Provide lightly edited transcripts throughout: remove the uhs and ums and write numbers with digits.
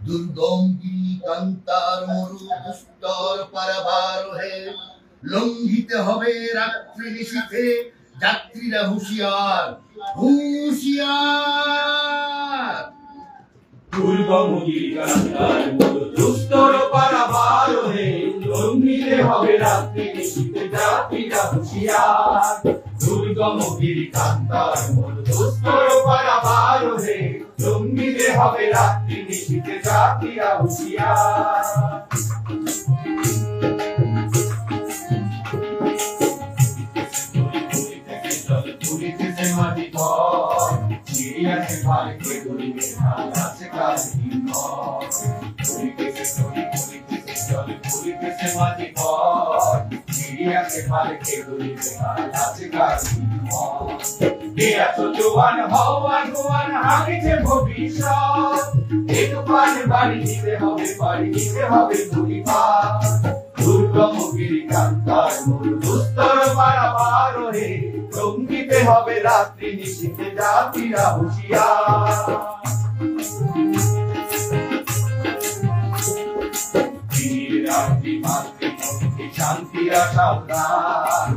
দুর্গম গিরিকান্তার মরু দুস্তর পারাবার হে, লঙ্ঘিতে হবে রাত্রি নিশীথে যাত্রীরা হুঁশিয়ার হুঁশিয়ার। দুর্গম গিরিকান্তার মরু দুস্তর পারাবার হে, লঙ্ঘিতে হবে রাত্রি নিশীথে যাত্রীরা হুঁশিয়ার। দুর্গম গিরিকান্তার মরু দুস্তর পারাবার হে, লঙ্ঘিতে হবে রাত্রি নিশীথে যাত্রীরা হুঁশিয়ার। মাটি ঘর চিড়িয়াছে ভালকে দড়িবে আছে কার হিমঘর। ঘুরিতেছে দড়ি ঘুরিতেছে চলে ঘুরিতেছে মাটি ঘর চিড়িয়াছে ভালকে দড়িবে আছে কার হিমঘর। কে আছো জোয়ান হওয়ান গোয়ান হাগিছে ভবিষ্যৎ, এই তুফান বাড়ি দিতে হবে পরিবার। দুর্গম গিরিকান্তার মরু দুস্তর পারাবার হে, লঙ্ঘিতে হবে রাত্রি নিশীথে যাত্রীরা হুঁশিয়ার। দিনের রাত্রি মাতৃমূর্তি শান্তিরা সাবধান,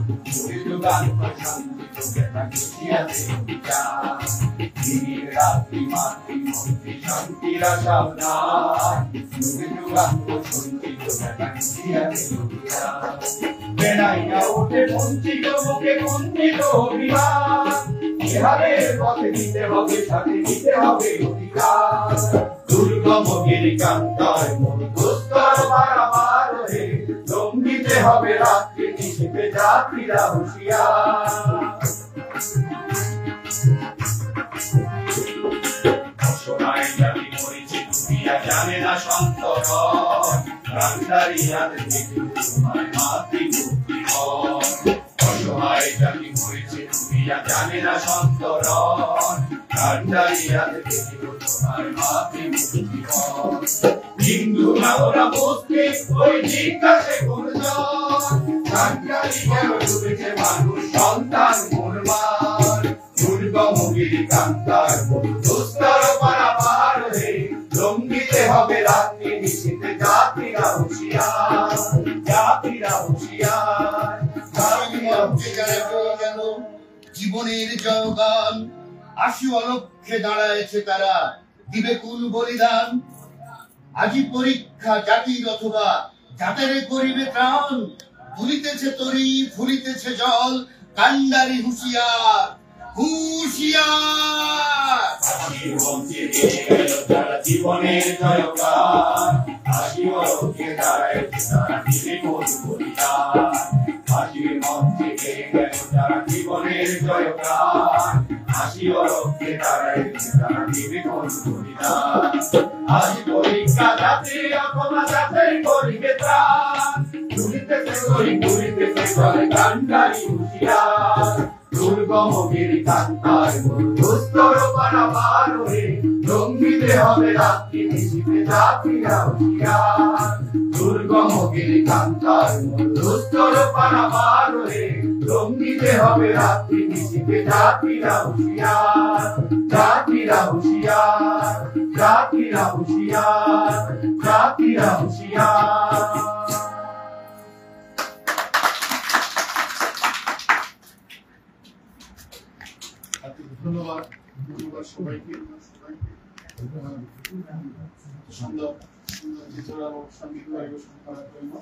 যুগান শান্তি যোগেতা খুশিয়াছে বিচার। দিনের রাত্রি মাতৃমূর্তি শান্তিরা সাবধান, যুগান শান্তি যোগেতা খুশিয়াছে বিচার। বেড়াইয়া ওঠে বঞ্চিত মুখে কুঞ্চিত অভিমান, ইহাদের পথে দিতে হবে সাথে দিতে হবে অধিকার। দুর্গম গিরিকান্তার মরু দুস্তর পারাবার হে, লঙ্ঘিতে হবে রাত্রি নিশীথে যাত্রীরা হুঁশিয়ার। অসহায় জাতি মরিছে ডুবিয়া জানে না সন্তরণ, প্রাণদারি হাতে দেখে তোমার মাতৃমূর্তি ঘর। অসহায় জাতি মরিছে ডুবিয়া জানে না সন্তরণ, প্রাণদারি হাতে দেখে তোমার মাতৃমূর্তি ঘর। হিন্দু না ওরা মুসলিম ওই জিজ্ঞাসে গুরুজন, প্রাণদারি কেন ডুবেছে মানুষ সন্তান মুরমার। দুর্গম গিরিকান্তার মরু দুস্তর পারাবার হে, লঙ্ঘিতে হবে রাত্রি নিশীথে যাত্রীরা হুঁশিয়ার। যাত্রীরা হুঁশিয়ার যাত্রীরা হুঁশিয়ার। জীবনের জয়গান আশি অলক্ষ্যে দাঁড়ায়েছে তারা, দিবে কোন বলিদান। আজি পরীক্ষা জাতির অথবা জাতেরে করিবে ত্রাণ, তুলিতেছে তরি ফুলিতেছে জল কান্ডারি হুঁশিয়ার হুঁশিয়ার। যারা জীবনের জয়গান, হাসি অলক্ষ্যে দাঁড়াইছে তারা দিবে কোন বলিদান। হাসির মঞ্চে গেয়ে গেল যারা জীবনের জয়গান, হাসি অলক্ষ্যে দাঁড়াইছে তারা দিবে কোন বলিদান। আজ পরীক্ষা যাতে অথবা যাতে করিবে ত্রাণ, তুলিতেছে তরি ঘুরিতেছে চলে কান্ডারি হুঁশিয়ার। দুর্গম গিরিকান্তার মরু দুস্তর পারাবার হে, লঙ্ঘিতে হবে রাত্রি নিশীথে যাত্রীরা হুঁশিয়ার। দুর্গম গিরিকান্তার মরু দুস্তর পারাবার হে, লঙ্ঘিতে হবে রাত্রি নিশীথে যাত্রীরা হুঁশিয়ার। যাত্রীরা হুঁশিয়ার যাত্রীরা হুঁশিয়ার যাত্রীরা হুঁশিয়ার। ধন্যবাদ সবাইকে। সুন্দর সঙ্গীত পরিবেশন করার জন্য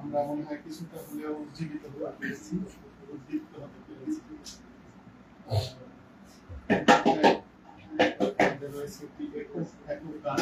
আমরা মনে হয় কিছুটা হলেও উজ্জীবিত হতে পেরেছি, উদ্দীপ্ত হতে পেরেছি। রয়েছে একটি একক গান